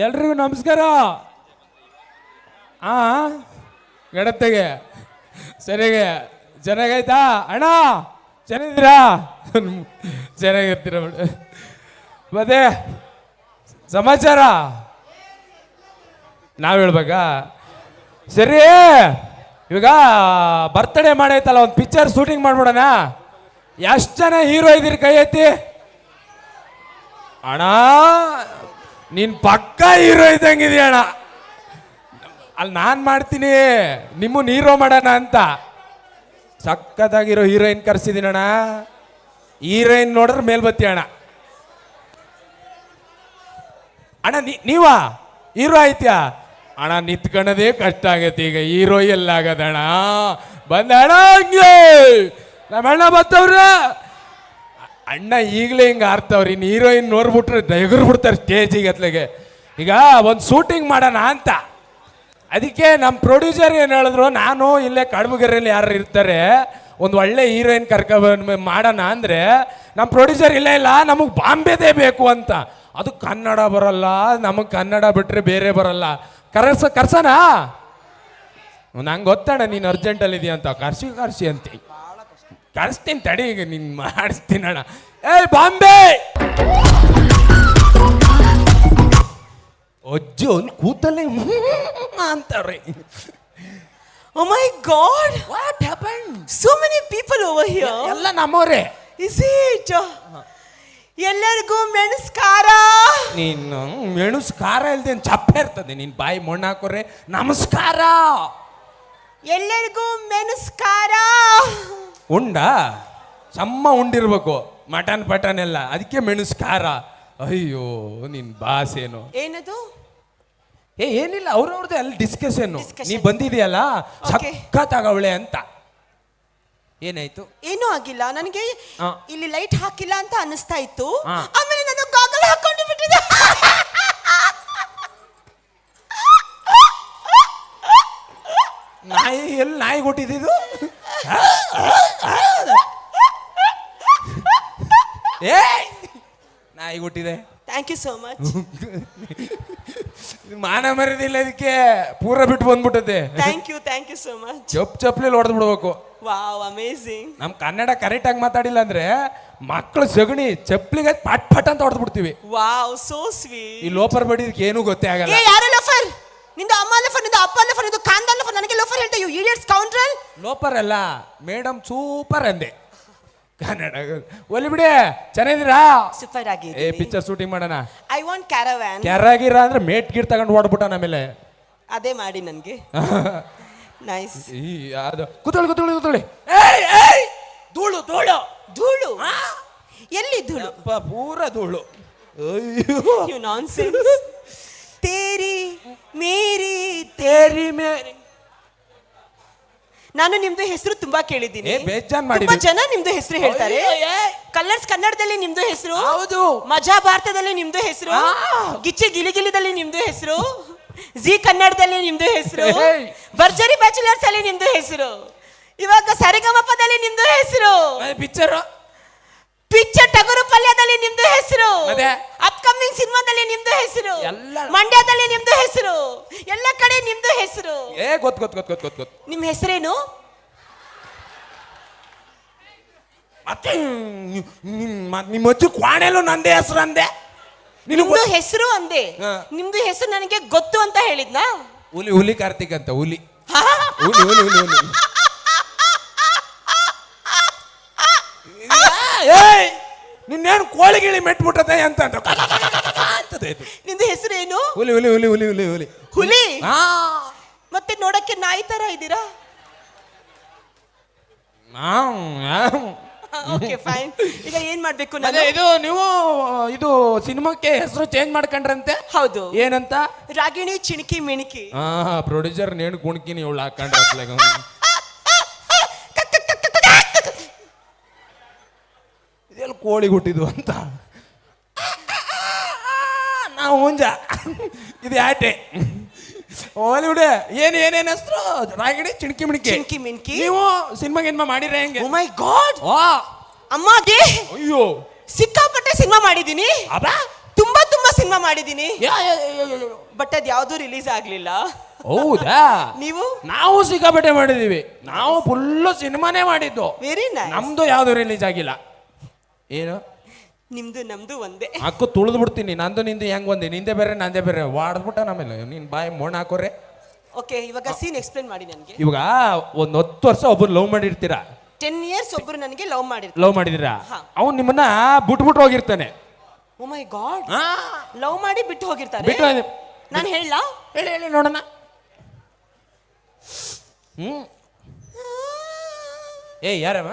ಎಲ್ರಿಗೂ ನಮಸ್ಕಾರ. ಗಡತ್ತೆಗೆ ಸರಿಯಾಗೆ ಚೆನ್ನಾಗೈತಾ ಅಣ್ಣ? ಚೆನ್ನಾಗಿದ್ದೀರಾ? ಚೆನ್ನಾಗಿರ್ತೀರ ಮತ್ತೆ ಸಮಾಚಾರ ನಾವು ಹೇಳ್ಬೇಕಾ? ಸರಿ, ಇವಾಗ ಬರ್ತ್ಡೇ ಮಾಡೈತಲ್ಲ, ಒಂದು ಪಿಕ್ಚರ್ ಶೂಟಿಂಗ್ ಮಾಡ್ಬಿಡೋಣ. ಎಷ್ಟು ಜನ ಹೀರೋ ಇದ್ದೀರಿ? ಕೈ ಎತ್ತಿ ಅಣ್ಣ. ನೀನ್ ಪಕ್ಕ ಹೀರೋ ಇದ್ದಂಗಿದೀಯ ಅಣ್ಣ. ಅಲ್ಲಿ ನಾನು ಮಾಡ್ತೀನಿ, ನಿಮ್ಮನ್ನ ಹೀರೋ ಮಾಡೋಣ ಅಂತ. ಸಕ್ಕತ್ತಾಗಿರೋ ಹೀರೋಯಿನ್ ಕರ್ಸಿದೀನಣ್ಣ. ಹೀರೋಯಿನ್ ನೋಡ್ರೆ ಮೇಲ್ಬತ್ತಿ ಅಣ್ಣ. ಅಣ್ಣ ನೀವಾ ಹೀರೋ ಆಯ್ತ್ಯಾ ಅಣ್ಣ? ನಿಂತ್ಕೊಳ್ಳೋದೇ ಕಷ್ಟ ಆಗೈತಿ ಈಗ. ಹೀರೋ ಎಲ್ಲಾಗದಣ್ಣ. ಬಂದ ಅಣ್ಣ, ಹಂಗೆ ನಮ್ಮ ಅಣ್ಣ ಬರ್ತವ್ರ. ಅಣ್ಣ ಈಗಲೇ ಹಿಂಗೆ ಆರ್ತವ್ರಿ. ಇನ್ನು ಹೀರೋಯಿನ್ ನೋಡ್ಬಿಟ್ರೆ ಎಗರು ಬಿಡ್ತಾರೆ ಸ್ಟೇಜಿಗೆ ಅತ್ಲೆಗೆ. ಈಗ ಒಂದು ಶೂಟಿಂಗ್ ಮಾಡೋಣ ಅಂತ. ಅದಕ್ಕೆ ನಮ್ಮ ಪ್ರೊಡ್ಯೂಸರ್ ಏನು ಹೇಳಿದ್ರು, ನಾನು ಇಲ್ಲೇ ಕಡಬಗೆರೆಯಲ್ಲಿ ಯಾರು ಇರ್ತಾರೆ, ಒಂದು ಒಳ್ಳೆ ಹೀರೋಯಿನ್ ಮಾಡೋಣ ಅಂದರೆ ನಮ್ಮ ಪ್ರೊಡ್ಯೂಸರ್ ಇಲ್ಲ ನಮಗೆ ಬಾಂಬೆದೇ ಬೇಕು ಅಂತ. ಅದು ಕನ್ನಡ ಬರಲ್ಲ ನಮಗೆ, ಕನ್ನಡ ಬಿಟ್ಟರೆ ಬೇರೆ ಬರಲ್ಲ. ಕರ್ಸನಾ? ನಂಗೆ ಗೊತ್ತಣ್ಣ ನೀನು ಅರ್ಜೆಂಟಲ್ಲಿದೆಯಾ ಅಂತ. ಕರ್ಸಿ ಅಂತಿ. ಕರ್ಸ್ತೀನಿ ತಡಿ, ಈಗ ನೀನು ಮಾಡಿಸ್ತೀನಣ್ಣ. ಬಾಂಬೆ ಅಜ್ಜಿ ಒಂದು ಕೂತಲ್ಲೇ ಅಂತಾರ್ರಿ. Oh my God! What happened? So many people over here. ಎಲ್ಲ ನಮ್ಮವ್ರೆ. Is it? ಎಲ್ಲರಿಗೂ ಮೆಣಸ್ಕಾರ. ನೀನು ಮೆಣಸು ಖಾರ ಇಲ್ದೆ ಚಪ್ಪೆ ಇರ್ತದೆ. ನೀನು ಬಾಯಿ ಮಣ್ಣು ಹಾಕೋರೆ ನಮಸ್ಕಾರ. ಎಲ್ಲರಿಗೂ ಮೆಣಸ್ಕಾರ. ಉಂಡ ಸಮ್ಮ ಉಂಡಿರ್ಬೇಕು, ಮಟನ್ ಪಟನ್ ಎಲ್ಲ, ಅದಕ್ಕೆ ಮೆಣಸು ಖಾರ. ಅಯ್ಯೋ ನಿನ್ ಬಾಸೇನು? ಏನದು? ಏನಿಲ್ಲ, ಅವ್ರವ್ರದ್ದು ಅಲ್ಲಿ ಡಿಸ್ಕಷನ್. ನೀ ಬಂದಿದೆಯಲ್ಲ ಸಕ್ಕತ್ತಾಗವಳೆ ಅಂತ. ಏನಾಯ್ತು? ಏನೂ ಆಗಿಲ್ಲ. ನನಗೆ ಇಲ್ಲಿ ಲೈಟ್ ಹಾಕಿಲ್ಲ ಅಂತ ಅನಿಸ್ತಾ ಇತ್ತು. ಆಮೇಲೆ ನಾನು ಗಾಗಲ್ ಹಾಕೊಂಡು ಬಿಟ್ಟಿದ್ದೆ. ನಾಯಿ ಎಲ್ಲಿ ನಾಯಿ ಕೊಟ್ಟಿದ್ದು? ಏ ನಾಯಿ ಕೊಟ್ಟಿದೆ. Thank you so much. ಮಾನ ಮರ್ಯಾದಿಲ್ಲ, ಅದಕ್ಕೆ ಪೂರ ಬಿಟ್ಟು ಬಂದ್ಬಿಟ್ಟದೆ. Thank you so much. ಚಪ್ಪಲಿ ಹೊಡೆದು ಬಿಡ್ಬೇಕು. Wow, amazing. ನಮ್ ಕನ್ನಡ ಕರೆಕ್ಟ್ ಆಗಿ ಮಾತಾಡಿಲ್ಲ ಅಂದ್ರೆ ಮಕ್ಕಳು ಸಗಣಿ ಚಪ್ಪಲಿಗೆ ಪಟ್ ಪಟ್ ಅಂತ ಹೊಡೆದು ಬಿಡ್ತೀವಿ. Wow, so sweet. ಈ ಲೋಫರ್ ಬಡಿದಕ್ಕೆ ಏನೂ ಗೊತ್ತೇ ಆಗಲ್ಲ. ಏ, ಯಾರು ಲೋಫರ್? ನಿಂದು ಅಮ್ಮ ಲೋಫರ್, ನಿಂದು ಅಪ್ಪ ಲೋಫರ್, ನಿಂದು ಕಾಂದ ಲೋಫರ್. ನನಗೆ ಲೋಫರ್ ಹೇಳ್ತಾ ಯು ಇಡಿಯಟ್ಸ್ ಕೌಂಟ್ರಲ್. ಲೋಫರ್ ಅಲ್ಲ ಮೇಡಮ್, ಸೂಪರ್ ಅಂದೆ. ಕನ್ನಡ ಒಲಿ ಬಿಡಿ. ಚೆನ್ನಾಗಿದ್ದೀರಾ? ಸೂಪರ್ ಆಗಿ. ಪಿಕ್ಚರ್ ಶೂಟಿಂಗ್ ಮಾಡೋಣ. I want caravan. ಕ್ಯಾರಾಗಿರ ಅಂದ್ರೆ ಮೇಟ್ ಗಿಟ್ ತಗೊಂಡು ಓಡ್ಬಿಟ್ಟ ಆಮೇಲೆ. ಅದೇ ಮಾಡಿ ನನಗೆ. ನೈಸ್. ಅದು ಕೂತ್ಕೊಳ್ಳಿ. ಧೂಳು ಧೂಳು. ಎಲ್ಲಿ ಧೂಳು? ಪೂರ ಧೂಳು. You nonsense. ತೇರಿ ಮೇರಿ. ನಾನು ನಿಮ್ದು ಹೆಸರು ತುಂಬಾ ಕೇಳಿದ್ದೀನಿ. ತುಂಬಾ ಜನ ನಿಮ್ದು ಹೆಸರು ಹೇಳ್ತಾರೆ. ಕಲರ್ಸ್ ಕನ್ನಡದಲ್ಲಿ ನಿಮ್ದು ಹೆಸರು ಹೌದು. ಮಜಾ ಭಾರತದಲ್ಲಿ ನಿಮ್ದು ಹೆಸರು, ಗಿಚ್ಚಿ ಗಿಲಿಗಿಲಿದಲ್ಲಿ ನಿಮ್ದು ಹೆಸರು, ಜಿ ಕನ್ನಡದಲ್ಲಿ ನಿಮ್ದು ಹೆಸರು, ಭರ್ಜರಿ ಬ್ಯಾಚುಲರ್ಸ್ ಅಲ್ಲಿ ನಿಮ್ದು ಹೆಸರು, ಇವಾಗ ಸರಿಗಮಪದಲ್ಲಿ ನಿಮ್ದು ಹೆಸರು, ಪಿಕ್ಚರ್ ಟಗರು ಪಲ್ಯದಲ್ಲಿ ನಿಮ್ದು ಹೆಸರು, ಅಪ್ಕಮಿಂಗ್ ಸಿನಿಮಾದಲ್ಲಿ ನಿಮ್ದು ಹೆಸರು, ಮಂಡ್ಯದಲ್ಲಿ ನಿಮ್ದು ಹೆಸರು, ಎಲ್ಲ ಕಡೆ ನಿಮ್ದು ಹೆಸರು. ಗೊತ್ತು. ನಿಮ್ ಹೆಸರೇನು? ಮತ್ತೆ ನಿಮ್ಮ ಅಜ್ಜಿ ಕ್ವಾಣೆಲ್ಲೂ ನಂದೇ ಹೆಸರು ಅಂದೆ. ನಿಮ್ದು ಹೆಸರು ಅಂದೆ. ನಿಮ್ದು ಹೆಸರು ನನಗೆ ಗೊತ್ತು ಅಂತ ಹೇಳಿದ್ನಾ? ಹುಲಿ ಕಾರ್ತಿಕ್ ಅಂತ. ಹುಲಿ. ನಿನ್ನೇನು ಕೋಳಿ ಗಿಳಿ ಮೆಟ್ಬಿಟ್ಟದೆ ಅಂತ. ನಿಂದು ಹೆಸರು ಏನು? ಹುಲಿ. ಮತ್ತೆ ನೋಡಕ್ಕೆ ನಾಯಿ ತರ ಇದ್ದೀರಾ? Okay fine. ಈಗ ಏನ್ ಮಾಡ್ಬೇಕು ನಾನು? ಇದು ಸಿನಿಮಾಕ್ಕೆ ಹೆಸರು ಚೇಂಜ್ ಮಾಡ್ಕೊಂಡ್ರಂತೆ. ಹೌದು. ಏನಂತ? ರಾಗಿಣಿ ಚಿಣಿಕಿ ಮಿಣಿಕಿ. ಪ್ರೊಡ್ಯೂಸರ್ ನೇಣು ಕುಣ್ಕಿ ಇವಳು ಹಾಕೊಂಡ್ರೆ ಇದೆಲ್ಲ ಕೋಳಿ ಹುಟ್ಟಿದ್ವು ಅಂತ. ನಾವು ಮುಂಜ ಇದು ಆಟೆ. ಹಾಲಿವುಡ್ ಏನೇನ್ ಹೆಸರು? ರಾಗಿಣಿ ಚಿಣಿಕಿ ಮಿಣಿಕಿ. ನೀವು ಸಿನಿಮಾ ಮಾಡಿದ್ರೆ ಹೆಂಗೆ? ಓ ಮೈ ಗಾಡ್. ಅಮ್ಮಗೆ ಅಯ್ಯೋ ಸಿಕ್ಕಾಪಟ್ಟೆ ಸಿನಿಮಾ ಮಾಡಿದೀನಿ. ತುಂಬಾ ಸಿನಿಮಾ ಮಾಡಿದೀನಿ, ಬಟ್ ಅದ್ ಯಾವ್ದು ರಿಲೀಸ್ ಆಗ್ಲಿಲ್ಲ. ಹೌದಾ? ನೀವು? ನಾವು ಸಿಕ್ಕಾಪಟ್ಟೆ ಮಾಡಿದೀವಿ. ನಾವು ಫುಲ್ಲು ಸಿನಿಮಾನೇ ಮಾಡಿದ್ದು. Very nice. ನಮ್ದು ಯಾವ್ದು ರಿಲೀಸ್ ಆಗಿಲ್ಲ. ಏನು ನಿಮ್ದು ನಮ್ದು ಒಂದೇ. ಅಕ್ಕು ತುಳಿದು ಬಿಡ್ತೀನಿ. ನಂದು ನಿಂದು ಹೆಂಗ್ ಒಂದೇ, ನಿಂದೆ ಬೇರೆ ನಂದೇ ಬೇರೆ ವಾಡ್ಬಿಟ್ಟ ನಮೇಲೆ ನಿನ್ ಬಾಯಿ ಮೋಣ ಹಾಕೋರೆ. ಓಕೆ, ಇವಾಗ ಸೀನ್ ಎಕ್ಸ್ಪ್ಲೇನ್ ಮಾಡಿ ನನಗೆ. ಇವಾಗ ಒಂದ್ 10 ವರ್ಷ ಒಬ್ಬರು ಲವ್ ಮಾಡಿರ್ತೀರಾ. 10 years ಒಬ್ರು ನನಗೆ ಲವ್ ಮಾಡಿರ್ತಾರೆ. ಲವ್ ಮಾಡಿದಿರಾ? ಹಾ. ಅವ್ನು ನಿಮ್ಮನ್ನ ಬಿಟ್ಬಿಟ್ಟು ಹೋಗಿರ್ತಾನೆ. ಓ ಮೈ ಗಾಡ್, ಲವ್ ಮಾಡಿ ಬಿಟ್ಟು ಹೋಗಿರ್ತಾರೆ. ಬಿಟ್ಟು ನಾನು ಹೇಳಲಾ? ಹೇಳಿ ಹೇಳಿ ನೋಡೋಣ. ಏ ಯಾರಮ್ಮ?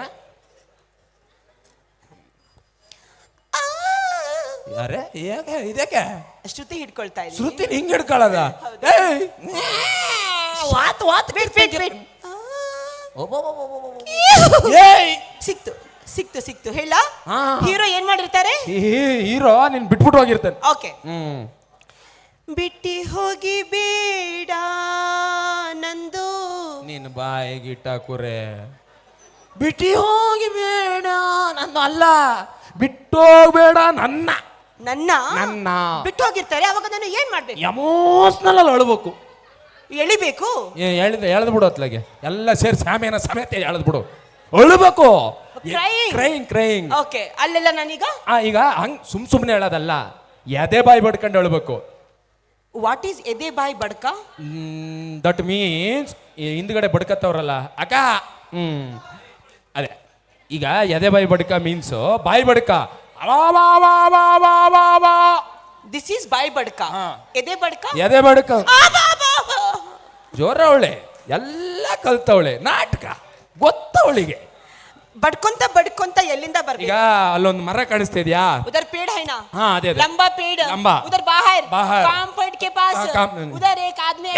ಯಾರೇ? ಇದಕ್ಕೆ ಶ್ರುತಿ ಹಿಡ್ಕೊಳ್ತಾ ಇದ್ದೀನಿ. ಶ್ರುತಿ ಹಿಂಗ್ ಹಿಡ್ಕೊಳ್ಳೋದ? ಸಿಕ್ತು ಸಿಕ್ತು ಸಿಕ್ತು. ಹೇಳ, ಹಾ. ಹೀರೋ ಏನ್ ಮಾಡಿರ್ತಾರೆ? ಹೀರೋ ನಿನ್ ಬಿಟ್ಬಿಟ್ಟು ಹೋಗಿರ್ತಾನೆ. ಓಕೆ. ಬಿಟ್ಟಿ ಹೋಗಿ ಬೇಡ ನಂದು. ನೀನು ಬಾಯಿಗಿಟ್ಟ ಕುರೆ. ಬಿಟ್ಟಿ ಹೋಗಿ ಬೇಡ ನನ್ನ ಅಲ್ಲ, ಬಿಟ್ಟೋಗ್ಬೇಡ ನನ್ನ. ನನ್ನ ನನ್ನ ಬಿಟ್ಟು ಹೋಗಿರ್ತಾರೆ, ಅವಾಗ ನಾನು ಏನ್ ಮಾಡ್ಬೇಕು? ಎಮೋಷನಲ್ ಅಲ್ಲಿ ಅಳ್ಬೇಕು. ಎಳಿಬೇಕು? ಎಳ್ದು ಬಿಡು ಅತ್ಲಾಗೆ ಎಲ್ಲ ಸೇರಿ ಸಾಮೇನ ಸಮೇತ ಎಳ್ದು ಬಿಡು. ಅಳ್ಬೇಕು. Crying crying. ಓಕೆ, ಅಲ್ಲೆಲ್ಲ ನಾನೀಗ ಈಗ ಹಂಗ್ ಸುಮ್ನೆ ಹೇಳೋದಲ್ಲ, ಎದೆ ಬಾಯಿ ಬಡ್ಕೊಂಡು ಅಳ್ಬೇಕು. ವಾಟ್ ಈಸ್ ಎದೆ ಬಾಯಿ ಬಡ್ಕ? ದಟ್ ಮೀನ್ಸ್ ಹಿಂದ್ಗಡೆ ಬಡ್ಕತ್ತವ್ರಲ್ಲ ಅಕ್ಕ. ಅದೇ ಈಗ ಎದೆ ಬಾಯಿ ಬಡ್ಕ ಮೀನ್ಸ್ ಬಾಯಿ ಬಡ್ಕ. ದಿಸ್ ಈಸ್ ಬಾಯಿ ಬಡ್ಕ. ಎದೆ ಬಡ್ಕ? ಎದೆ ಬಡ್ಕ ಜೋರ ಅವಳೆ, ಎಲ್ಲ ಕಲ್ತವಳೆ, ನಾಟಕ ಗೊತ್ತವಳಿಗೆ. ಬಡ್ಕೊಂತ ಬಡ್ಕೊಂತ ಎಲ್ಲಿಂದ ಬರ್ಬೇಕು? ಈಗ ಅಲ್ಲೊಂದು ಮರ ಕಾಣಿಸ್ತಾ ಇದೆಯಾ? उधर पेड़ है ना? हाँ अदे लंबा पेड़, लंबा उधर बाहर कांपड़ के पास उधर एक आदमी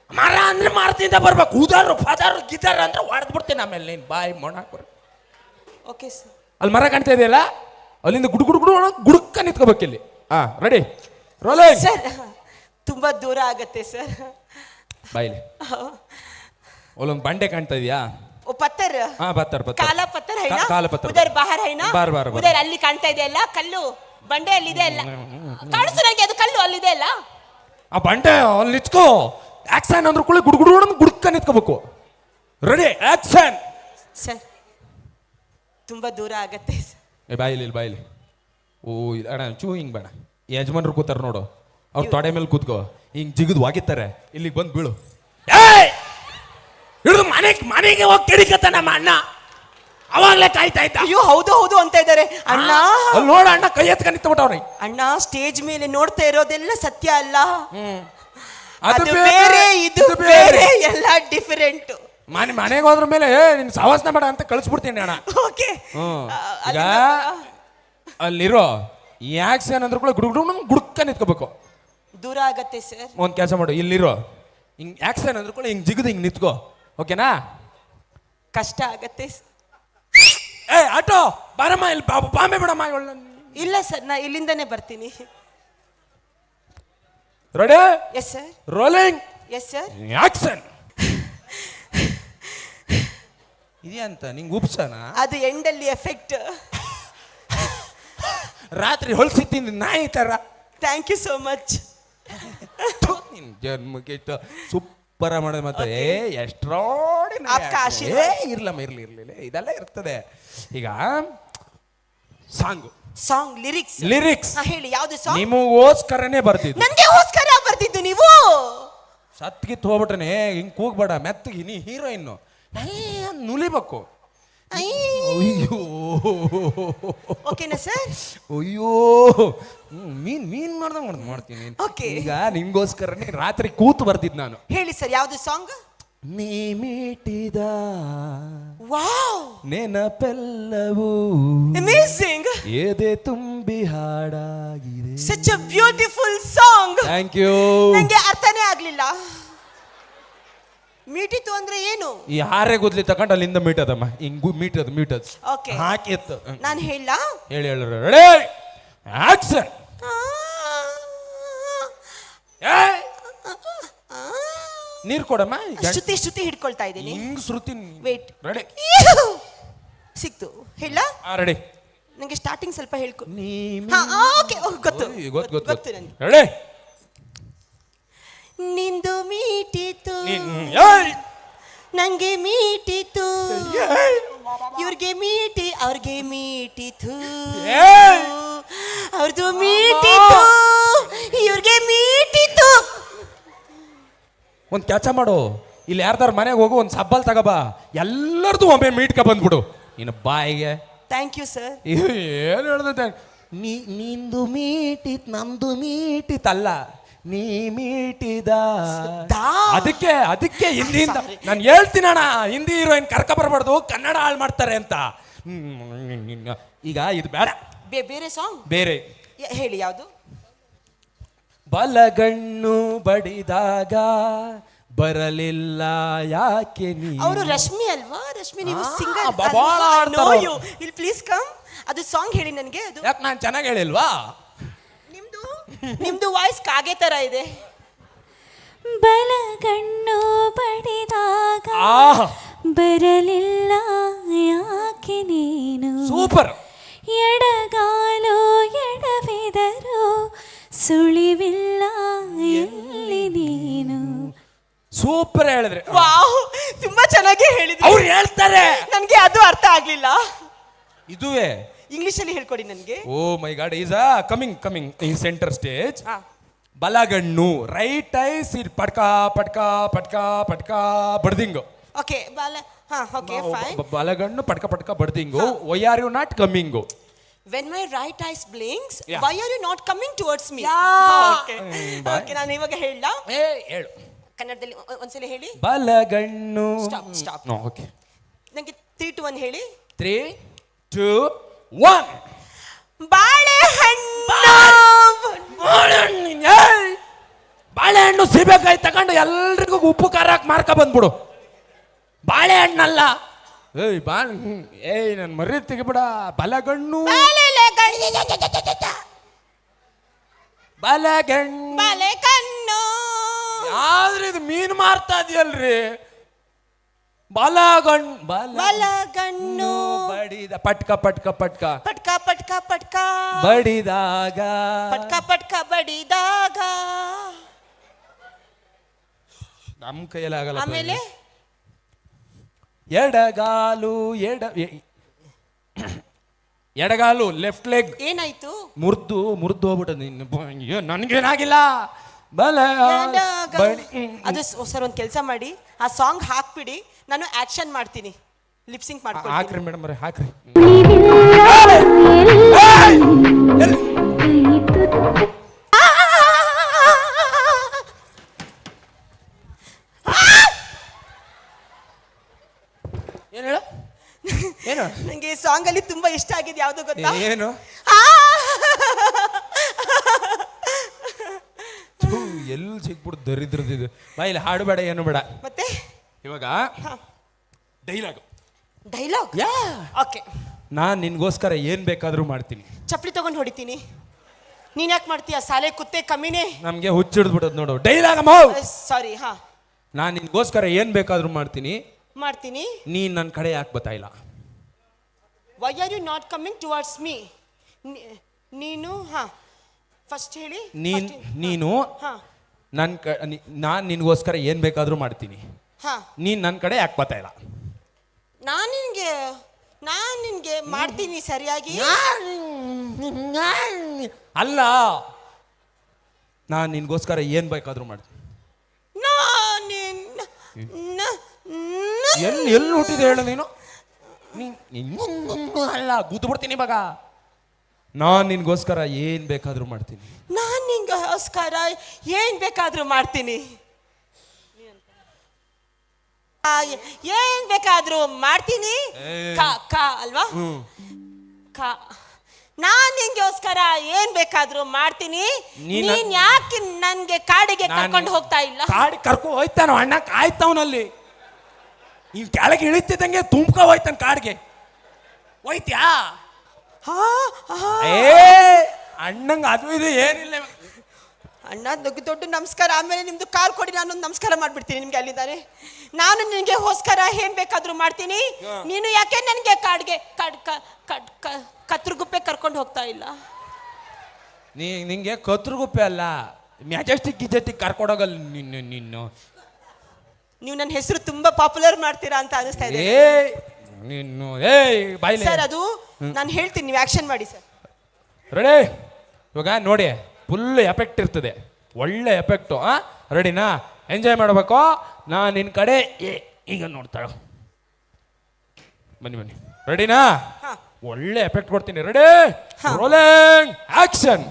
ಮರ ಅಂದ್ರೆ ಮಾರ್ತಿಂದ ಬರ್ಬೇಕು. ಉದಾರು ಫಾದರ್ ಗಿದಾರ್ ಅಂದ್ರೆ ಹೊಡೆದ್ ಬಿಡ್ತೇನೆ ಆಮೇಲೆ. ನೀನ್ ಬಾಯಿ ಮೊಣ ಹಾಕೋರು. Okay sir. ಅಲ್ಲಿ ಮರ ಕಾಣ್ತಾ ಇದೆಯಲ್ಲ, ಅಲ್ಲಿಂದ ಗುಡು ಗುಡು ಗುಡು ಗುಡುಕ್ಕ ನಿಂತ್ಕೋಬೇಕು ಇಲ್ಲಿ. Ready rolling. ಸರ್ ತುಂಬಾ ದೂರ ಆಗತ್ತೆ ಸರ್. ಬಾಯಿಲಿ ಅಲ್ಲೊಂದು ಬಂಡೆ ಕಾಣ್ತಾ ಇದೆಯಾ? ओ पत्थर, पत्थर पत्थर काला पत्थर है ना? काला पत्थर उधर बाहर है ना? बार बार उधर ಅಲ್ಲಿ ಕಾಣ್ತಾ ಇದೆ ಅಲ್ಲ ಕಲ್ಲು, ಬಂಡೆ ಅಲ್ಲಿದೆ ಅಲ್ಲ, ಕಾಣಿಸ್ತು ನನಗೆ ಅದು ಕಲ್ಲು ಅಲ್ಲಿದೆ ಅಲ್ಲ. ಆ ಬಂಡೆ ಅಲ್ಲಿ ನಿಂತ್ಕೋ. ಆಕ್ಷನ್ ಅಂದ್ರೆ ಕೂಡ ಗುಡು ಗುಡು ಗುಡುಕ್ಕ ನಿಂತ್ಕೋಬೇಕು. Ready action. ಸರ್ ತುಂಬಾ ದೂರ ಆಗತ್ತೆ. ಬಾಯಿಲಿ ಬಾಯಿಲಿ. ಓ ಅಣ್ಣ ಚೂ ಹಿಂಗ್ ಬೇಡ. ಯಜಮಾನ್ರು ಕೂತಾರ ನೋಡು, ಅವ್ರ ತೊಡೆ ಮೇಲೆ ಕೂತ್ಕೋ. ಹಿಂಗ್ ಜಿಗಿದು ಒಗಿತಾರೆ, ಇಲ್ಲಿಗೆ ಬಂದು ಬೀಳು. ಹಿಡಿದು ಮನೆಗೆ ಹೋಗಿ ಕೆಡಿಕತ್ತ ನಮ್ಮ ಅಣ್ಣ. ಅವಾಗ್ಲೇ ಕಾಯ್ತಾ ಇದ್ದ. ಅಯ್ಯೋ ಹೌದು ಹೌದು ಅಂತ ಇದ್ದಾರೆ ಅಣ್ಣ. ಅಲ್ಲಿ ನೋಡ ಅಣ್ಣ ಕೈ ಎತ್ಕ ನಿಂತ್ಬಿಟ್ಟವ್ರಿ. ಅಣ್ಣ ಸ್ಟೇಜ್ ಮೇಲೆ ನೋಡ್ತಾ ಇರೋದೆಲ್ಲ ಸತ್ಯ ಅಲ್ಲ, ಅದು ಬೇರೆ ಇದು ಬೇರೆ, ಎಲ್ಲ ಡಿಫರೆಂಟ್. ಮನೆಗೆ ಹೋದ್ರ ಮೇಲೆ ನಿನ್ ಸವಾಸನ ಬೇಡ ಅಂತ ಕಳಿಸ್ಬಿಡ್ತೀನಿ ಅಣ್ಣ. ಓಕೆ. ಈಗ ಅಲ್ಲಿರೋ ಈ ಆಕ್ಷನ್ ಅಂದ್ರ ಕೂಡ ಗುಡು ಗುಡು ಗುಡುಕ್ಕ ನಿಂತ್ಕೋಬೇಕು. ದೂರ ಆಗತ್ತೆ ಸರ್. ಒಂದ್ ಕೆಲಸ ಮಾಡು, ಇಲ್ಲಿರೋ ಹಿಂಗ್ ಆಕ್ಷನ್ ಅಂದ್ರ ಕೂಡ ಹಿಂಗ್ ಜಿಗಿದು ಹಿಂಗ್ ನಿಂತ್ಕೋ. ಓಕೆನಾ? ಕಷ್ಟ ಆಗತ್ತೆ. ಆಟೋ ಬಾರಮ್ಮ, ಇಲ್ಲಿ ಬಾಂಬೆ ಬಿಡಮ್ಮ. ಇಲ್ಲ ಸರ್, ನಾ ಇಲ್ಲಿಂದನೇ ಬರ್ತೀನಿ. Ready? Yes sir. Rolling. Yes sir. Action. ಇದೆಯಂತ ನಿಂಗೆ ಉಪ್ಸನ? ಅದು ಎಂಡಲ್ಲಿ ಎಫೆಕ್ಟ್. ರಾತ್ರಿ ಹೊಲ್ಸಿತ್ತೀನಿ ನಾಯಿ ತರ. Thank you so much. ನಿನ್ ಜನ್ಮಕ್ಕೆ ಸೂಪರ ಮಾಡೋದು ಮತ್ತೆ. ಇರ್ಲಮ್ಮ ಇರ್ಲಿ ಇರ್ಲಿಲ್ಲ, ಇದೆಲ್ಲ ಇರ್ತದೆ. ಈಗ ಸಾಂಗ್ ಲಿರಿಕ್ಸ್ ಹೇಳಿ. ಯಾವ್ದು ಸಾಂಗ್? ನಿಮಗೋಸ್ಕರನೇ ಬರ್ತಿದ್ದು. ನನಗೋಸ್ಕರ ಬರ್ತಿದ್ದು ನೀವು? ಸತ್ಗಿತ್ ಹೋಗ್ಬಿಟ್ರೆ ಹಿಂಗ್ ಕೂಗ್ಬೇಡ, ಮೆತ್ತಗೆ ನೀ ಹೀರೋಯಿನ್ನು ನುಲಿಬೇಕು. ಅಯ್ಯೋ ಓಕೆನಾ ಸರ್? ಅಯ್ಯೋ ಮೀನ್ ಮಾಡ್ತೀನಿ. ಓಕೆ. ಈಗ ನಿಮ್ಗೋಸ್ಕರನೇ ರಾತ್ರಿ ಕೂತು ಬರ್ತಿದ್ ನಾನು. ಹೇಳಿ ಸರ್, ಯಾವ್ದು ಸಾಂಗ್? ನೀ ಮೀಟಿದ ವಾವ್ ನೆನಪೆಲ್ಲವೂ ಅಮೇಜಿಂಗ್, ಎದೆ ತುಂಬಿ ಹಾಡಾಗಿದೆ. Such a beautiful song. Thank you. ನಂಗೆ ಅರ್ಥನೇ ಆಗ್ಲಿಲ್ಲ. ಮೀಟಿತು ಅಂದ್ರೆ ಏನು? ಈ ಹಾರೆ ಗುದ್ಲಿ ತಗೊಂಡು ಅಲ್ಲಿಂದ ಮೀಟದಮ್ಮ. ಹಿಂಗು ಮೀಟದ್ ಓಕೆ. ಹಾಕಿ ಎತ್ತು. ನಾನು ಹೇಳ ಹೇಳಿ ರೆಡಿ ಆಕ್ಷನ್. ನೀರ್ ಕೊಡಮ್ಮ. ಶ್ರುತಿ ಹಿಡ್ಕೊಳ್ತಾ ಇದ್ದೀನಿ. ಹಿಂಗ್ ಶ್ರುತಿ. ವೇಟ್. ರೆಡಿ? ಸಿಕ್ತು. ಹೇಳ ರೆಡಿ. ನಂಗೆ ಸ್ಟಾರ್ಟಿಂಗ್ ಸ್ವಲ್ಪ ಹೇಳ್ಕೊ. ನೀ ಹಾ ಓಕೆ ಗೊತ್ತು ಗೊತ್ತು ಗೊತ್ತು ಗೊತ್ತು ನನಗೆ. ಹೇಳಿ. ನಿಂದು ಮೀಟಿತು ಏಯ್! ನಂಗೆ ಮೀಟಿತು ಇವ್ರಿಗೆ ಅವ್ರಿಗೆ ಮೀಟಿತು ಏಯ್! ಅವ್ರದ್ದು ಮೀಟಿತು ಇವ್ರಿಗೆ ಮೀಟಿತು. ಒಂದು ಕೆಲಸ ಮಾಡು, ಇಲ್ಲಿ ಯಾರ್ದಾರ ಮನೆಗೆ ಹೋಗು, ಒಂದು ಸಬ್ಬಲ್ ತಗೋಬಾ, ಎಲ್ಲರದು ಒಮ್ಮೆ ಮೀಟ್ಕ ಬಂದ್ಬಿಡು ನಿನ್ನ ಬಾಯಿಗೆ. Thank you sir. ಏನು ಹೇಳ್ದೆ? ನಿಂದು ಮೀಟಿತ್ ನಮ್ದು ಮೀಟಿತ್ ಅಲ್ಲ, ನೀ ಮೀಟಿದ. ಅದಕ್ಕೆ ಹಿಂದಿಯಿಂದ ನಾನು ಹೇಳ್ತೀನಿ ಅಣ್ಣ, ಹಿಂದಿ ಹೀರೋಯಿನ್ ಕರ್ಕ ಬರಬಾರ್ದು, ಕನ್ನಡ ಹಾಳು ಮಾಡ್ತಾರೆ ಅಂತ. ಈಗ ಇದು ಬೇಡ, ಬೇರೆ ಸಾಂಗ್ ಬೇರೆ ಹೇಳಿ. ಯಾವುದು? ಬಲಗಣ್ಣು ಬಡಿದಾಗ ಬರಲಿಲ್ಲ ಯಾಕೆ ನೀ. ಅವರು ರಶ್ಮಿ ಅಲ್ವಾ? ರಶ್ಮಿ, ನೀವು ಸಿಂಗರ್. ಬಹಳ ಆಡ್ತಾರೆ ಅವ್ರು. ಇಲ್ಲಿ ಪ್ಲೀಸ್ ಕಮ್, ಅದು ಸಾಂಗ್ ಹೇಳಿ ನನಗೆ. ಅದು ಯಾಕೆ ನಾನು ಚೆನ್ನಾಗಿ ಹೇಳಿಲ್ವಾ? ನಿಮ್ದು ವಾಯ್ಸ್ ಕಾಗೆ ತರ ಇದೆ. ಬಲಗಣ್ಣು ಬಡಿದಾಗ ಬರಲಿಲ್ಲ ಯಾಕೆ ನೀನು. ಸೂಪರ್. ಎಡಗಾಲು ಎಡವಿದರು ಸುಳಿವಿಲ್ಲ ಎಲ್ಲಿ ನೀನು. ಸೂಪರ್ ಹೇಳಿದ್ರೆ. ವಾವ್, ತುಂಬಾ ಚೆನ್ನಾಗಿ ಹೇಳಿದ್ರಿ. ಅವ್ರು ಹೇಳ್ತಾರೆ, ನನಗೆ ಅದು ಅರ್ಥ ಆಗ್ಲಿಲ್ಲ. ಇದುವೇ ಇಂಗ್ಲಿಷ್ ಅಲ್ಲಿ ಹೇಳ್ಕೊಡಿ ನನಗೆ. Oh my God, is coming in centre stage. ಹಾ, ಬಲಗಣ್ಣು ರೈಟ್ ಐಸ್ ಪಡ್ಕ ಪಡ್ಕ ಪಡ್ಕ ಪಡ್ಕ ಬಡ್ದಿಂಗು. ಓಕೆ ಹಾ ಓಕೆ ಫೈನ್. ಬಲಗಣ್ಣು ಪಡ್ಕ ಪಡ್ಕ ಬಡ್ದಿಂಗು. Why are you not coming? When my right eye blinks, Yeah. why are you not coming towards me? Okay. Okay, ನಾನು ಇವಾಗ ಹೇಳಲ್ಲ. ಹೇಳು ಕನ್ನಡದಲ್ಲಿ ಒಂದ್ಸಲ ಹೇಳಿ. ಬಲಗಣ್ಣು. ಸ್ಟಾಪ್. ಓಕೆ, ನನಗೆ 3 to 1 ಹೇಳಿ. 3 2 1. ಬಾಳೆಹಣ್ಣು ಸಿಬೇಕಾಗಿ ತಗೊಂಡು ಎಲ್ರಿಗೂ ಉಪ್ಪು ಖಾರ ಹಾಕಿ ಮಾರ್ಕ ಬಂದ್ಬಿಡು. ಬಾಳೆಹಣ್ಣಲ್ಲ. ಏಯ್ ನನ್ ಮರಿ ತೆಗಿಬಿಡ. ಬಲಗಣ್ಣು ಬಲಗಣ್ಣು. ಆದ್ರೆ ಇದು ಮೀನು ಮಾರ್ತಾ ಇದೆಯಲ್ರಿ. ಬಲಗಣ್ಣು ಬಡಿದ ಪಟ್ಕ ಪಟ್ಕ ಪಟ್ಕ ಪಟ್ಕ ಪಟ್ಕ ಪಟ್ಕ ಬಡಿದಾಗ ಪಟ್ಕ ಪಟ್ಕ ಬಡಿದಾಗ. ನಮ್ ಕೈಯಲ್ಲಿ ಆಗಲ್ಲ. ಆಮೇಲೆ ಎಡಗಾಲು ಲೆಫ್ಟ್ ಲೆಗ್ ಏನಾಯ್ತು? ಮುರ್ದು ಹೋಗ್ಬಿಟ್ಟು ನನ್ಗೇನಾಗಿಲ್ಲ. ಅದು ಸರ್ ಒಂದು ಕೆಲಸ ಮಾಡಿ, ಆ ಸಾಂಗ್ ಹಾಕ್ಬಿಡಿ, ನಾನು ಆಕ್ಷನ್ ಮಾಡ್ತೀನಿ, ಲಿಪ್ಸಿಂಗ್ ಮಾಡ್ಕೊಂಡು. ಹಾಕ್ರಿ ಮೇಡಮ್ ಅವ್ರೆ, ಹಾಕ್ರಿ. ಏನು ನಂಗೆ ಈ ಸಾಂಗ್ ಅಲ್ಲಿ ತುಂಬಾ ಇಷ್ಟ ಆಗಿದೆ. ಯಾವ್ದು ಗೊತ್ತಾ? ಏನು? ಎಲ್ಲಿ ಸಿಕ್ಬಿಟ್ಟು ದರಿದ್ರದಿದೆ. ಬಾಯಿಲಿ ಹಾಡು ಬೇಡ, ಏನು ಬೇಡ. ಮತ್ತೆ ಇವಾಗ ಡೈಲಾಗ್. ಯಾ ಓಕೆ. ನಾನ್ ನಿನ್ಗೋಸ್ಕರ ಏನ್ ಬೇಕಾದ್ರೂ ಮಾಡ್ತೀನಿ. ಚಪ್ಪಲಿ ತಗೊಂಡು ಹೊಡಿತೀನಿ. ನೀನ್ ಯಾಕೆ ಮಾಡ್ತೀಯ? ಸಾಲೆ ಕುತ್ತೆ ಕಮ್ಮಿನೇ. ನಮ್ಗೆ ಹುಚ್ಚಿಡ್ದ್ಬಿಟ್ಟದ್ ನೋಡು ಡೈಲಾಗ್. ಸಾರಿ. ಹಾ, ನಾನ್ ನಿನ್ಗೋಸ್ಕರ ಏನ್ ಬೇಕಾದ್ರೂ ಮಾಡ್ತೀನಿ. ನೀನ್ ನನ್ನ ಕಡೆ ಯಾಕೆ ಬರ್ತಾ ಇಲ್ಲ? Why are you not coming towards me? ನೀನು ಫಸ್ಟ್ ಹೇಳಿ. ನೀನು ನಾನ್ ನಿನ್ಗೋಸ್ಕರ ಏನ್ ಬೇಕಾದ್ರೂ ಮಾಡ್ತೀನಿ. ನೀನ್ ನನ್ನ ಕಡೆ ಯಾಕೆ ಬರ್ತಾ ಇಲ್ಲ? ನಾನ್ ನಿನ್ಗೆ ಮಾಡ್ತೀನಿ ಸರಿಯಾಗಿ. ಅಲ್ಲ, ನಾನ್ ನಿನ್ಗೋಸ್ಕರ ಏನ್ ಬೇಕಾದ್ರೂ ಮಾಡ್ತೀನಿ. ಎಲ್ಲಿ ಹುಟ್ಟಿದೆ ಹೇಳು ನೀನು? ಅಲ್ಲ, ಕೂತು ಬಿಡ್ತೀನಿ ಇವಾಗ. ನಾನ್ ನಿನ್ಗೋಸ್ಕರ ಏನ್ ಬೇಕಾದ್ರೂ ಮಾಡ್ತೀನಿ. ನಾನ್ ನಿನ್ಗೋಸ್ಕರ ಏನ್ ಬೇಕಾದ್ರೂ ಮಾಡ್ತೀನಿ. ಏನ್ ಬೇಕಾದ್ರೂ ಮಾಡ್ತೀನಿ. ಅಲ್ವಾ? ನಾನ್ ನಿನ್ಗೋಸ್ಕರ ಏನ್ ಬೇಕಾದ್ರೂ ಮಾಡ್ತೀನಿ. ನೀನ್ ಯಾಕೆ ನನ್ಗೆ ಕಾಡಿಗೆ ಕರ್ಕೊಂಡು ಹೋಗ್ತಾ ಇಲ್ಲ? ಕಾಡಿಗೆ ಕರ್ಕೊಂಡು ಹೋಯ್ತಾನೋ ಅಣ್ಣ, ಕಾಯ್ತವನಲ್ಲಿ. ನೀನ್ ಕೆಳಗೆ ಇಳಿತಿದ್ದಂಗೆ ತುಂಬ್ಕೊ ಹೋಯ್ತಾನ ಕಾಡಿಗೆ. ಹೋಯ್ತ್ಯಾ? ಅಣ್ಣಂಗ ಅದು ಇದು ಏನಿಲ್ಲ. ಅಣ್ಣ ದೊಡ್ಡ ನಮಸ್ಕಾರ. ಆಮೇಲೆ ನಿಮ್ದು ಕಾಲ್ ಕೊಡಿ, ನಾನು ನಮಸ್ಕಾರ ಮಾಡ್ಬಿಡ್ತೀನಿ ನಿಮ್ಗೆ. ಅಲ್ಲಿದ್ದಾರೆ ನಾನು ನಿನಗೆಗೋಸ್ಕರ ಏನ್ ಬೇಕಾದ್ರೂ ಮಾಡ್ತೀನಿ. ನೀನು ಯಾಕೆ ನನಗೆ ಕಾಡ್ಗೆ ಕತ್ರಗುಪ್ಪೆ ಕರ್ಕೊಂಡು ಹೋಗ್ತಾ ಇಲ್ಲ? ನಿಂಗೆ ಕತ್ರಗುಪ್ಪೆ ಅಲ್ಲ, ಮ್ಯಾಜೆಸ್ಟಿಕ್ ಗಿಜೆಸ್ಟಿಕ್ ಕರ್ಕೊಡೋಗಲ್ಲ ನಿನ್ನು. ನೀವು ನನ್ನ ಹೆಸರು ತುಂಬಾ ಪಾಪ್ಯುಲರ್ ಮಾಡ್ತೀರಾ ಅಂತ ಅನಿಸ್ತಾ ಇದೆ ನಿನ್ನು. ಬಾಯ್ಲೆ ಸರ್. ಅದು ನಾನು ಹೇಳ್ತೀನಿ, ನೀವು ಆಕ್ಷನ್ ಮಾಡಿ ಸರ್. ರೆಡಿ? ಇವಾಗ ನೋಡಿ, ಫುಲ್ ಎಫೆಕ್ಟ್ ಇರ್ತದೆ, ಒಳ್ಳೆ ಎಫೆಕ್ಟು. ರೆಡಿನಾ? ಎಂಜಾಯ್ ಮಾಡಬೇಕು. ನಾನು ನಿನ್ನ ಕಡೆ ಈಗ ನೋಡ್ತಾಳ. ಬನ್ನಿ. ರೆಡಿನಾ? ಒಳ್ಳೆ ಎಫೆಕ್ಟ್ ಕೊಡ್ತೀನಿ. ರೆಡಿ? Rolling action.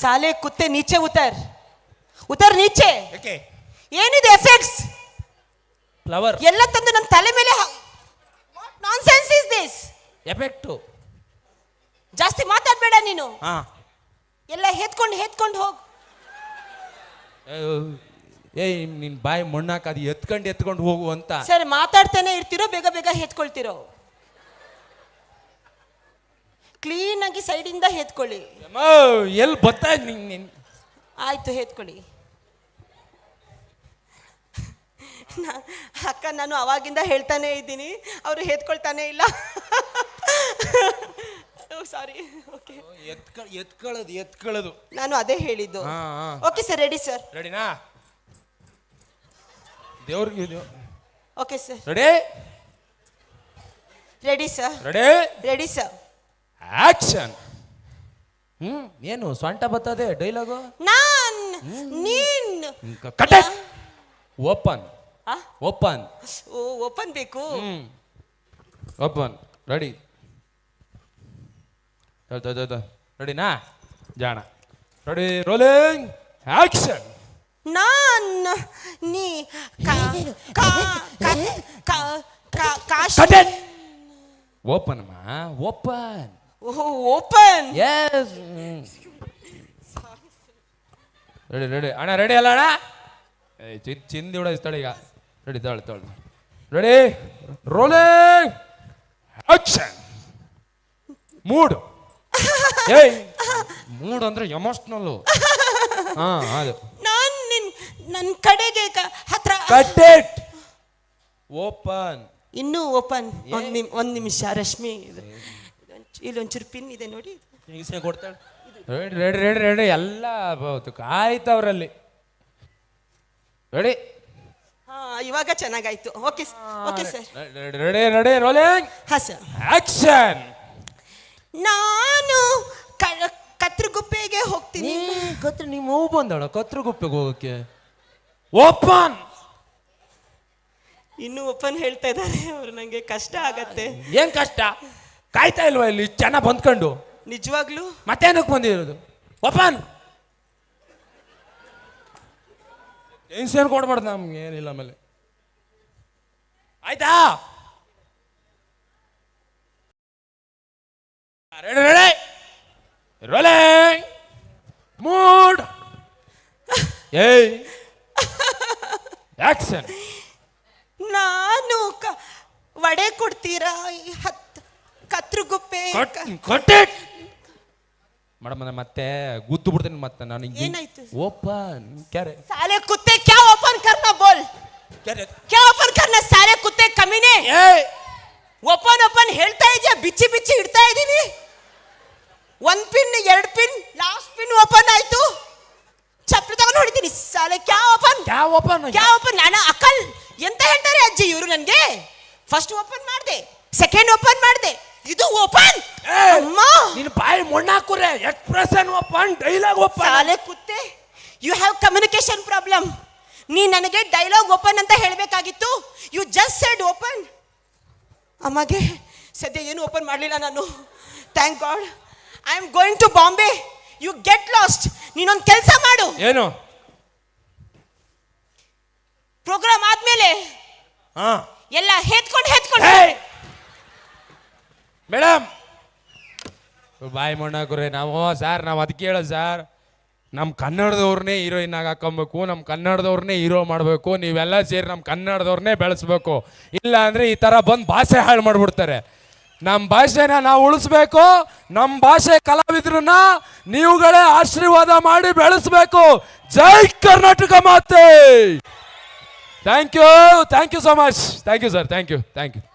ಸಾಲೆ ಕುತ್ತೆ ನೀಚೆ ಉತ್ತರ್ ನೀಚೆ. ಏನಿದೆ ಎಫೆಕ್ಟ್ಸ್? ಫ್ಲವರ್ ಎಲ್ಲ ತಂದು ನನ್ನ ತಲೆ ಮೇಲೆ. Nonsense is this? ಎಫೆಕ್ಟು. ಜಾಸ್ತಿ ಮಾತಾಡ್ಬೇಡ ನೀನು. ಎಲ್ಲ ಹೆತ್ಕೊಂಡು ಹೋಗ್. ನಿನ್ ಬಾಯಿ ಮಣ್ಣಾಕ, ಅದು ಎತ್ಕೊಂಡು ಹೋಗು ಅಂತ. ಸರ್, ಮಾತಾಡ್ತಾನೆ ಇರ್ತಿರೋ ಬೇಗ ಹೆತ್ಕೊಳ್ತಿರೋ? ಕ್ಲೀನ್ ಆಗಿ ಸೈಡಿಂದ ಹೆತ್ಕೊಳ್ಳಿ. ಎಲ್ಲಿ ಬತ್ತ? ಆಯ್ತು, ಹೆತ್ಕೊಳ್ಳಿ. ಅಕ್ಕ, ನಾನು ಅವಾಗಿಂದ ಹೇಳ್ತಾನೆ ಇದ್ದೀನಿ, ಅವರು ಹೆತ್ಕೊಳ್ತಾನೆ ಇಲ್ಲ. ಸಾರಿ. ಓಕೆ, ಎತ್ಕೊಳ್ಳೋದು ನಾನು ಅದೇ ಹೇಳಿದ್ದು. Okay sir, ready sir? ರೆಡಿನಾ? ದೇವ್ರಿಗೆ. Okay sir. Ready sir? Ready sir? Action. ಏನು ಸೊಂಟ ಬರ್ತದೆ ಡೈಲಾಗು? ನೀನ್ ಕಟ್. ಓಪನ್. ಓಪನ್ ಬೇಕು. ಓಪನ್. ರೆಡಿ? ರೆಡಿನಾ? ಜಾಣ. Ready? Rolling action. Open open. Open. Yes. Ready ಅಣ್ಣ? ರೆಡಿ ಅಲ್ಲ ಅಣ್ಣ? ಚಿಂದಿ ಹೊಡಿಸ್ತಾಳೆ ಈಗ. ರೆಡಿ? ತಾಳು. ರೆಡಿ? Rolling action. ಮೂಡ್ ಅಂದ್ರೆ ಎಮೋಷನಲ್ಲು. ಅದು ನನ್ನ ಕಡೆಗೆ ಹತ್ರ. ಕಟ್. ಓಪನ್. ಇನ್ನೂ ಓಪನ್. ಒಂದ್ ನಿಮಿಷ ರಶ್ಮಿ, ಇಲ್ಲೊಂಚೂರು ಪಿನ್ ಇದೆ ನೋಡಿ. ಕೊಡ್ತಾಳೆ. ರೆಡಿ ಎಲ್ಲ ಆಯ್ತವ್ರಲ್ಲಿ. ರೆಡಿ? ಇವಾಗ ಚೆನ್ನಾಗಾಯ್ತು. Okay sir. Ready? Rolling. Sir. Action. ನಾನು ಕತ್ರಗುಪ್ಪೆಗೆ ಹೋಗ್ತೀನಿ. ನಿಮ್ಮ ಹೂ ಬಂದಳ ಕತ್ರಗುಪ್ಪೆಗೆ ಹೋಗಕ್ಕೆ. ಓಪನ್. ಇನ್ನು ಓಪನ್ ಹೇಳ್ತಾ ಇದ್ದಾರೆ ಅವರು. ನಂಗೆ ಕಷ್ಟ ಆಗತ್ತೆ. ಏನ್ ಕಷ್ಟ? ಕಾಯ್ತಾ ಇಲ್ವಾ ಇಲ್ಲಿ ಚೆನ್ನಾಗಿ ಬಂದ್ಕೊಂಡು? ನಿಜವಾಗ್ಲೂ? ಮತ್ತೇನಕ್ಕೆ ಬಂದಿರೋದು? ಓಪನ್. ಟೆನ್ಷನ್ ಕೊಡ್ಬಾರ್ದು ನಮ್ಗೆ, ಏನಿಲ್ಲ. ಆಮೇಲೆ ಆಯ್ತಾ? ರೆಡಿ? Rolling mood action. ನಾನು ವಡೆ ಕೊಡ್ತೀರಾ? ಕತ್ರಗುಪ್ಪೆ ಮೇಡಮ್ ಮತ್ತೆ ಗುದ್ದು ಬಿಡ್ತೇನೆ ಮತ್ತೆ ನಾನು. ಏನಾಯ್ತು? ಓಪನ್. ಕ್ಯಾರೆ ಸಾಲೆ ಕುತ್ತೆ, ಕ್ಯಾ ಓಪನ್ ಕರ್ನಾ ಬೋಲ್? ಕ್ಯಾ ಓಪನ್ ಕರ್ನಾ ಸಾಲೆ ಕುತ್ತೆ ಕಮೀನೆ? ಓಪನ್ ಹೇಳ್ತಾ ಇದೆಯಾ? ಬಿಚ್ಚಿ ಇಡ್ತಾ ಇದ್ದೀನಿ. 1 pin 2 pin, last pin open ಆಯ್ತು. ಚಪ್ಪಲಿ ತಗೊಂಡು ಹೊಡಿತೀನಿ. ಸಾಲೆ ಕ್ಯಾ ಓಪನ್? ನಾನು ಅಕಲ್ ಎಂತ ಹೇಳ್ತಾರೆ ಅಜ್ಜಿ ಇವರು ನನಗೆ? ಫಸ್ಟ್ ಓಪನ್ ಮಾಡಿದೆ, ಸೆಕೆಂಡ್ ಓಪನ್ ಮಾಡಿದೆ, ಇದು ಓಪನ್. ನಿನ್ನ ಬಾಯಿ ಮೊಣ್ಣಾಕುರೆ. Expression open, dialogue open. ಸಾಲೆ ಕುತ್ತೆ, ಯು ಹ್ಯಾವ್ ಕಮ್ಯುನಿಕೇಶನ್ ಪ್ರಾಬ್ಲಮ್. ನೀ ನನಗೆ ಡೈಲಾಗ್ ಓಪನ್ ಅಂತ ಹೇಳಬೇಕಾಗಿತ್ತು. You just said open. ಅಮ್ಮಗೆ ಸದ್ಯ ಏನು ಓಪನ್ ಮಾಡಲಿಲ್ಲ ನಾನು. Thank God. I am going to Bombay. You get lost. ನೀನೊಂದು ಕೆಲಸ ಮಾಡು. ಏನು? ಪ್ರೋಗ್ರಾಮ್ ಆದ್ಮೇಲೆ ಎಲ್ಲ ಹೆತ್ಕೊಂಡು ಮೇಡಮ್ ಬಾಯಿ ಮಣ್ಣಾಕುರೆ. ನಾವು ಅದಕ್ಕೆ ಹೇಳೋದು ಸರ್, ನಮ್ಮ ಕನ್ನಡದವ್ರನ್ನೇ ಹೀರೋಯಿನ್ ಆಗಿ ಹಾಕೊಬೇಕು, ನಮ್ಮ ಕನ್ನಡದವ್ರನ್ನೇ ಹೀರೋ ಮಾಡಬೇಕು. ನೀವೆಲ್ಲ ಸೇರಿ ನಮ್ಮ ಕನ್ನಡದವ್ರನ್ನೇ ಬೆಳೆಸ್ಬೇಕು. ಇಲ್ಲ ಅಂದರೆ ಈ ಥರ ಬಂದು ಭಾಷೆ ಹಾಳು ಮಾಡಿಬಿಡ್ತಾರೆ. ನಮ್ಮ ಭಾಷೆನ ನಾವು ಉಳಿಸ್ಬೇಕು. ನಮ್ಮ ಭಾಷೆ ಕಲಾವಿದ್ರನ್ನ ನೀವುಗಳೇ ಆಶೀರ್ವಾದ ಮಾಡಿ ಬೆಳೆಸಬೇಕು. ಜೈ ಕರ್ನಾಟಕ ಮಾತೆ. Thank you so much. Thank you sir. Thank you.